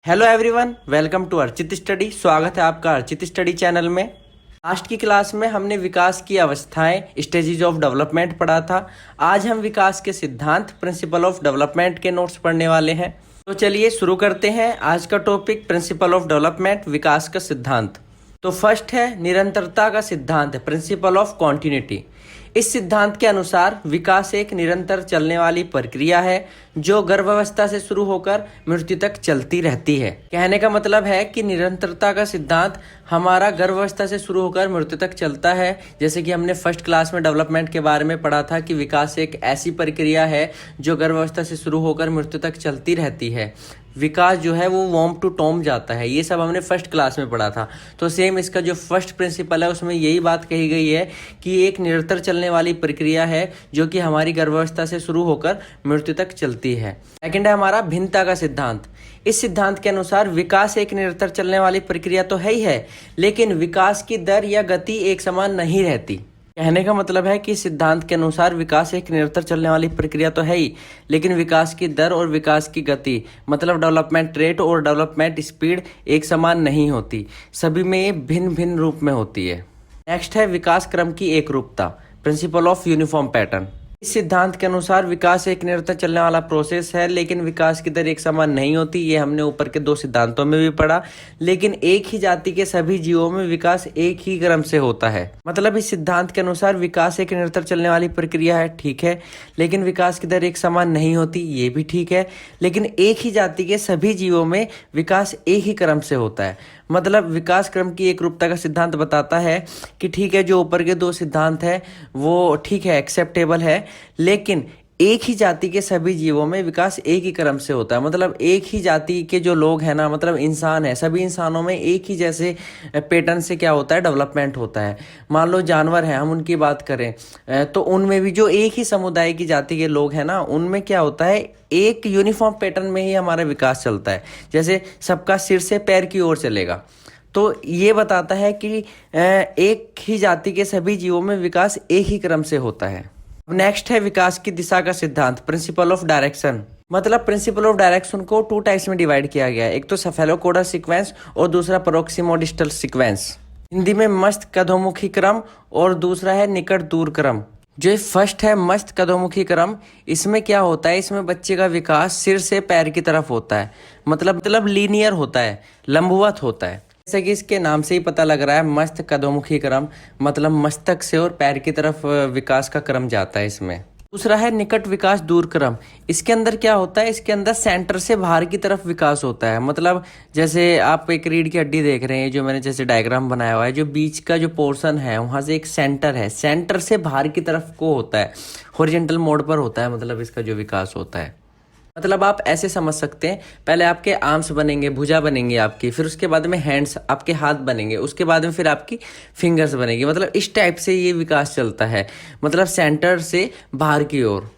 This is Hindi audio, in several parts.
Hello everyone, welcome to Archit study. स्वागत है आपका अर्चित स्टडी चैनल में। लास्ट की क्लास में हमने विकास की अवस्थाएं, स्टेजेस ऑफ डेवलपमेंट पढ़ा था। आज हम विकास के सिद्धांत, प्रिंसिपल ऑफ डेवलपमेंट के नोट्स पढ़ने वाले हैं। तो चलिए शुरू करते हैं। आज का टॉपिक प्रिंसिपल ऑफ डेवलपमेंट, विकास का सिद्धांत। तो फर्स्ट है निरंतरता का सिद्धांत, प्रिंसिपल ऑफ कॉन्टिन्यूटी। इस सिद्धांत के अनुसार विकास एक निरंतर चलने वाली प्रक्रिया है जो गर्भावस्था से शुरू होकर मृत्यु तक चलती रहती है। कहने का मतलब है कि निरंतरता का सिद्धांत हमारा गर्भावस्था से शुरू होकर मृत्यु तक चलता है। जैसे कि हमने फर्स्ट क्लास में डेवलपमेंट के बारे में पढ़ा था कि विकास एक ऐसी प्रक्रिया है जो गर्भावस्था से शुरू होकर मृत्यु तक चलती रहती है। विकास जो है वो वॉर्म टू टॉम जाता है। ये सब हमने फर्स्ट क्लास में पढ़ा था। तो सेम इसका जो फर्स्ट प्रिंसिपल है उसमें यही बात कही गई है कि एक निरंतर चलने वाली प्रक्रिया है जो कि हमारी गर्भावस्था से शुरू होकर मृत्यु तक चलती है। सेकंड है हमारा भिन्नता का सिद्धांत। इस सिद्धांत के अनुसार विकास एक निरंतर चलने वाली प्रक्रिया तो है ही है, लेकिन विकास की दर या गति एक समान नहीं रहती। कहने का मतलब है कि सिद्धांत के अनुसार विकास एक निरंतर चलने वाली प्रक्रिया तो है ही, लेकिन विकास की दर और विकास की गति मतलब डेवलपमेंट रेट और डेवलपमेंट स्पीड एक समान नहीं होती। सभी में ये भिन्न भिन्न रूप में होती है। नेक्स्ट है विकास क्रम की एकरूपता, प्रिंसिपल ऑफ यूनिफॉर्म पैटर्न। इस सिद्धांत के अनुसार विकास एक निरंतर चलने वाला प्रोसेस है, लेकिन विकास की दर एक समान नहीं होती। ये हमने ऊपर के दो सिद्धांतों में भी पढ़ा। लेकिन एक ही जाति के सभी जीवों में विकास एक ही क्रम से होता है। मतलब इस सिद्धांत के अनुसार विकास एक निरंतर चलने वाली प्रक्रिया है, ठीक है, लेकिन विकास की दर एक समान नहीं होती, ये भी ठीक है। लेकिन एक ही जाति के सभी जीवों में विकास एक ही क्रम से होता है। मतलब विकास क्रम की एकरूपता का सिद्धांत बताता है कि ठीक है, जो ऊपर के दो सिद्धांत है वो ठीक है, एक्सेप्टेबल है, लेकिन एक ही जाति के सभी जीवों में विकास एक ही क्रम से होता है। मतलब एक ही जाति के जो लोग हैं ना, मतलब इंसान है, सभी इंसानों में एक ही जैसे पैटर्न से क्या होता है, डेवलपमेंट होता है। मान लो जानवर हैं, हम उनकी बात करें तो उनमें भी जो एक ही समुदाय की जाति के लोग हैं ना, उनमें क्या होता है, एक यूनिफॉर्म पैटर्न में ही हमारा विकास चलता है। जैसे सबका सिर से पैर की ओर चलेगा। तो ये बताता है कि एक ही जाति के सभी जीवों में विकास एक ही क्रम से होता है। नेक्स्ट है विकास की दिशा का सिद्धांत, प्रिंसिपल ऑफ डायरेक्शन। मतलब प्रिंसिपल ऑफ डायरेक्शन को टू टाइप्स में डिवाइड किया गया है। एक तो सेफेलोकोडल सीक्वेंस और दूसरा प्रोक्सिमोडिस्टल सीक्वेंस। हिंदी में मस्त कदोमुखी क्रम और दूसरा है निकट दूर क्रम। जो फर्स्ट है मस्त कदोमुखी क्रम, इसमें क्या होता है, इसमें बच्चे का विकास सिर से पैर की तरफ होता है। मतलब लीनियर होता है, लंबवत होता है। जैसे कि इसके नाम से ही पता लग रहा है, मस्त कदोमुखी क्रम, मतलब मस्तक से और पैर की तरफ विकास का क्रम जाता है इसमें। दूसरा है निकट विकास दूर क्रम। इसके अंदर क्या होता है, इसके अंदर सेंटर से बाहर की तरफ विकास होता है। मतलब जैसे आप एक रीढ़ की हड्डी देख रहे हैं, जो मैंने जैसे डायग्राम बनाया हुआ है, जो बीच का जो पोर्शन है वहां से एक सेंटर है, सेंटर से बाहर की तरफ को होता है, हॉरिजॉन्टल मोड पर होता है। मतलब इसका जो विकास होता है, मतलब आप ऐसे समझ सकते हैं, पहले आपके आर्म्स बनेंगे, भुजा बनेंगे आपकी, फिर उसके बाद में हैंड्स, आपके हाथ बनेंगे, उसके बाद में फिर आपकी फिंगर्स बनेगी। मतलब इस टाइप से ये विकास चलता है, मतलब सेंटर से बाहर की ओर।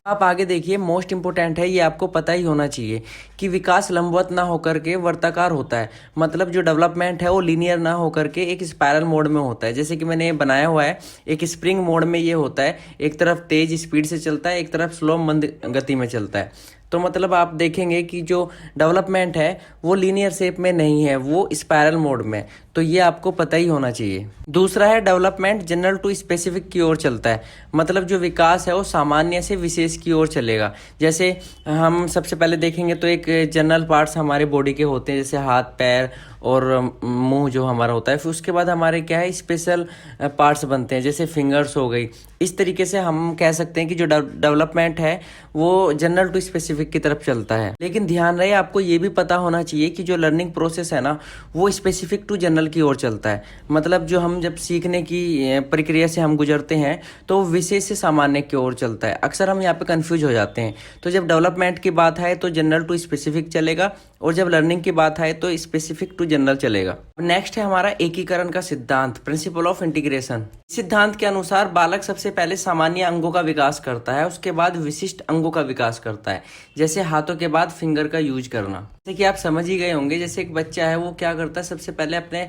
आप आगे देखिए, मोस्ट इंपोर्टेंट है, ये आपको पता ही होना चाहिए कि विकास लंबवत ना होकर के वर्ताकार होता है। मतलब जो डेवलपमेंट है वो लीनियर ना होकर के एक स्पाइरल मोड में होता है। जैसे कि मैंने बनाया हुआ है, एक स्प्रिंग मोड में ये होता है, एक तरफ तेज स्पीड से चलता है, एक तरफ स्लो मंद गति में चलता है। तो मतलब आप देखेंगे कि जो डेवलपमेंट है वो लीनियर शेप में नहीं है, वो स्पाइरल मोड में। तो ये आपको पता ही होना चाहिए। दूसरा है डेवलपमेंट जनरल टू स्पेसिफिक की ओर चलता है। मतलब जो विकास है वो सामान्य से विशेष की ओर चलेगा। जैसे हम सबसे पहले देखेंगे तो एक जनरल पार्ट्स हमारे बॉडी के होते हैं, जैसे हाथ, पैर और मुंह जो हमारा होता है। फिर उसके बाद हमारे क्या है, स्पेशल पार्ट्स बनते हैं, जैसे फिंगर्स हो गई। इस तरीके से हम कह सकते हैं कि जो डेवलपमेंट है वो जनरल टू स्पेसिफिक की तरफ चलता है। लेकिन ध्यान रहे, आपको ये भी पता होना चाहिए कि जो लर्निंग प्रोसेस है ना, वो स्पेसिफिक टू जनरल की ओर चलता है। मतलब जो हम जब सीखने की प्रक्रिया से हम गुजरते हैं तो विशेष से सामान्य की ओर चलता है। अक्सर हम यहाँ पे कंफ्यूज हो जाते हैं। तो जब डेवलपमेंट की बात है तो जनरल टू स्पेसिफिक चलेगा, और जब लर्निंग की बात है तो स्पेसिफिक टू जनरल चलेगा। नेक्स्ट है हमारा एकीकरण का सिद्धांत, प्रिंसिपल ऑफ इंटीग्रेशन। सिद्धांत के अनुसार बालक सबसे पहले सामान्य अंगों का विकास करता है, उसके बाद विशिष्ट अंगों का विकास करता है, जैसे हाथों के बाद फिंगर का यूज करना। जैसे कि आप समझ ही गए होंगे, जैसे एक बच्चा है वो क्या करता है, सबसे पहले अपने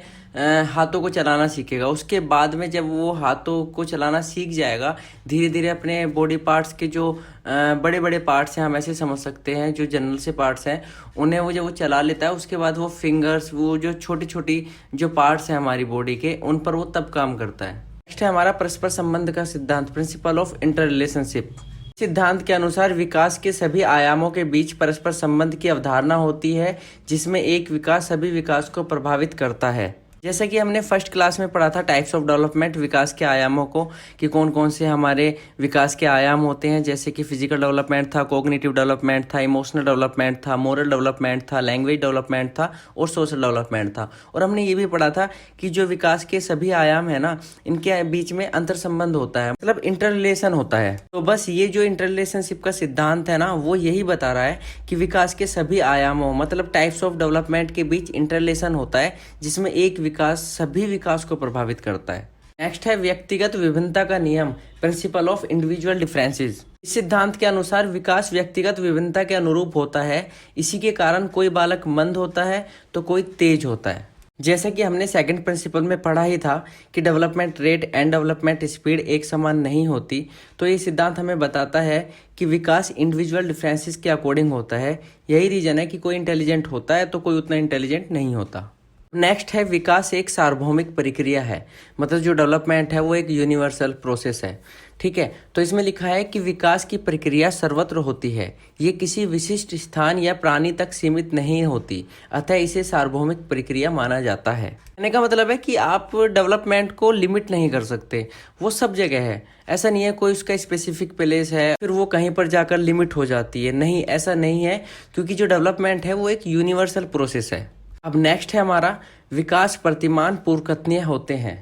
हाथों को चलाना सीखेगा, उसके बाद में जब वो हाथों को चलाना सीख जाएगा, धीरे धीरे अपने बॉडी पार्ट्स के जो बड़े बड़े पार्ट्स हैं, हम ऐसे समझ सकते हैं, जो जनरल से पार्ट्स हैं, उन्हें वो जब वो चला लेता है, उसके बाद वो फिंगर्स, वो जो छोटी छोटी जो पार्ट्स हैं हमारी बॉडी के, उन पर वो तब काम करता है। नेक्स्ट है हमारा परस्पर संबंध का सिद्धांत, प्रिंसिपल ऑफ इंटर रिलेशनशिप। सिद्धांत के अनुसार विकास के सभी आयामों के बीच परस्पर संबंध की अवधारणा होती है, जिसमें एक विकास सभी विकास को प्रभावित करता है। जैसा कि हमने फर्स्ट क्लास में पढ़ा था टाइप्स ऑफ डेवलपमेंट, विकास के आयामों को, कि कौन कौन से हमारे विकास के आयाम होते हैं, जैसे कि फिजिकल डेवलपमेंट था, कॉग्निटिव डेवलपमेंट था, इमोशनल डेवलपमेंट था, मोरल डेवलपमेंट था, लैंग्वेज डेवलपमेंट था और सोशल डेवलपमेंट था। और हमने ये भी पढ़ा था कि जो विकास के सभी आयाम है ना, इनके बीच में अंतर संबंध होता है, मतलब इंटर रिलेशन होता है। तो बस ये जो इंटर रिलेशनशिप का सिद्धांत है ना, वो यही बता रहा है कि विकास के सभी आयामों, मतलब टाइप्स ऑफ डेवलपमेंट के बीच इंटर रिलेशन होता है, जिसमें एक विकास सभी विकास को प्रभावित करता है। नेक्स्ट है व्यक्तिगत विभिन्नता का नियम, प्रिंसिपल ऑफ इंडिविजुअल डिफरेंसेस। इस सिद्धांत के अनुसार विकास व्यक्तिगत विभिन्नता के अनुरूप होता है। इसी के कारण कोई बालक मंद होता है तो कोई तेज होता है। जैसा कि हमने सेकंड प्रिंसिपल में पढ़ा ही था कि development rate and development speed एक समान नहीं होती, तो ये सिद्धांत हमें बताता है कि विकास इंडिविजुअल डिफरेंसेस के अकॉर्डिंग होता है। यही रीजन है कि कोई इंटेलिजेंट होता है तो कोई उतना इंटेलिजेंट नहीं होता। नेक्स्ट है विकास एक सार्वभौमिक प्रक्रिया है, मतलब जो डेवलपमेंट है वो एक यूनिवर्सल प्रोसेस है। ठीक है, तो इसमें लिखा है कि विकास की प्रक्रिया सर्वत्र होती है, ये किसी विशिष्ट स्थान या प्राणी तक सीमित नहीं होती, अतः इसे सार्वभौमिक प्रक्रिया माना जाता है। कहने का मतलब है कि आप डेवलपमेंट को लिमिट नहीं कर सकते, वो सब जगह है। ऐसा नहीं है कोई उसका स्पेसिफिक प्लेस है फिर वो कहीं पर जाकर लिमिट हो जाती है, नहीं, ऐसा नहीं है, क्योंकि जो डेवलपमेंट है वो एक यूनिवर्सल प्रोसेस है। अब नेक्स्ट है हमारा विकास प्रतिमान पूर्वकथनीय होते हैं,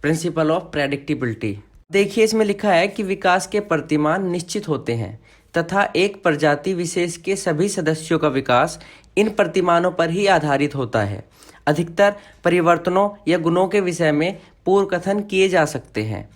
प्रिंसिपल ऑफ प्रेडिक्टिबिलिटी। देखिए इसमें लिखा है कि विकास के प्रतिमान निश्चित होते हैं तथा एक प्रजाति विशेष के सभी सदस्यों का विकास इन प्रतिमानों पर ही आधारित होता है। अधिकतर परिवर्तनों या गुणों के विषय में पूर्वकथन किए जा सकते हैं।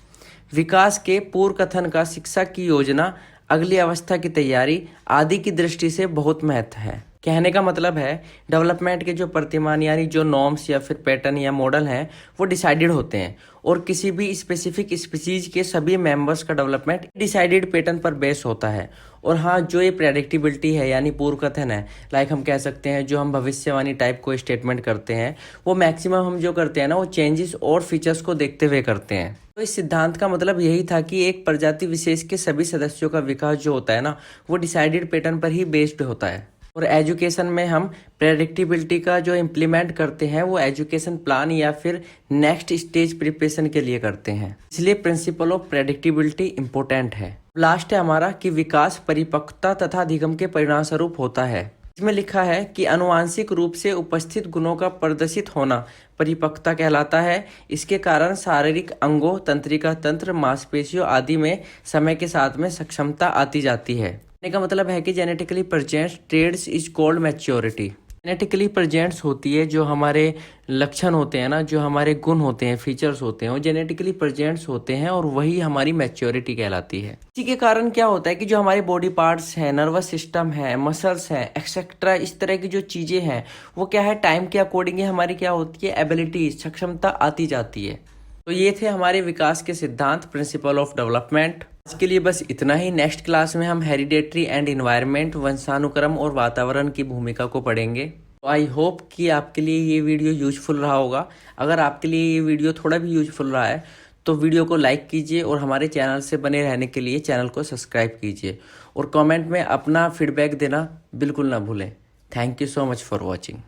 विकास के पूर्वकथन का शिक्षा की योजना, अगली अवस्था की तैयारी आदि की दृष्टि से बहुत महत्व है। कहने का मतलब है डेवलपमेंट के जो प्रतिमान यानी जो नॉर्म्स या फिर पैटर्न या मॉडल हैं वो डिसाइडेड होते हैं, और किसी भी स्पेसिफिक स्पीसीज के सभी मेंबर्स का डेवलपमेंट डिसाइडेड पैटर्न पर बेस होता है। और हाँ, जो ये प्रेडिक्टिबिलिटी है यानी पूर्वकथन है, लाइक हम कह सकते हैं जो हम भविष्यवाणी टाइप को स्टेटमेंट करते हैं, वो मैक्सिमम हम जो करते हैं ना, वो चेंजेस और फीचर्स को देखते हुए करते हैं। तो इस सिद्धांत का मतलब यही था कि एक प्रजाति विशेष के सभी सदस्यों का विकास जो होता है ना, वो डिसाइडेड पैटर्न पर ही बेस्ड होता है। और एजुकेशन में हम प्रेडिक्टिबिलिटी का जो इम्प्लीमेंट करते हैं वो एजुकेशन प्लान या फिर नेक्स्ट स्टेज प्रिपरेशन के लिए करते हैं, इसलिए प्रिंसिपल ऑफ प्रेडिक्टिबिलिटी इम्पोर्टेंट है। लास्ट है हमारा कि विकास परिपक्वता तथा अधिगम के परिणाम स्वरूप होता है। इसमें लिखा है कि आनुवांशिक रूप से उपस्थित गुणों का प्रदर्शित होना परिपक्वता कहलाता है। इसके कारण शारीरिक अंगों, तंत्रिका तंत्र, मांसपेशियों आदि में समय के साथ में सक्षमता आती जाती है। कहने का मतलब है कि genetically present traits is called maturity. Genetically presents होती है जो हमारे लक्षण होते हैं ना, जो हमारे गुण होते हैं, फीचर्स होते हैं, वो जेनेटिकली प्रेजेंट्स होते हैं और वही हमारी मैच्योरिटी कहलाती है। इसी के कारण क्या होता है कि जो हमारे बॉडी पार्ट्स हैं, नर्वस सिस्टम है, मसल्स हैं, एक्सेट्रा, इस तरह की जो चीजें हैं वो क्या है, टाइम के अकॉर्डिंग हमारी क्या होती है, एबिलिटी, सक्षमता आती जाती है। तो ये थे हमारे विकास के सिद्धांत, प्रिंसिपल ऑफ डेवलपमेंट। आज के लिए बस इतना ही। नेक्स्ट क्लास में हम हेरिडेटरी एंड इन्वायरमेंट, वंशानुक्रम और वातावरण की भूमिका को पढ़ेंगे। तो आई होप कि आपके लिए ये वीडियो यूजफुल रहा होगा। अगर आपके लिए ये वीडियो थोड़ा भी यूजफुल रहा है तो वीडियो को लाइक कीजिए और हमारे चैनल से बने रहने के लिए चैनल को सब्सक्राइब कीजिए, और कमेंट में अपना फीडबैक देना बिल्कुल ना भूलें। Thank you so much for watching.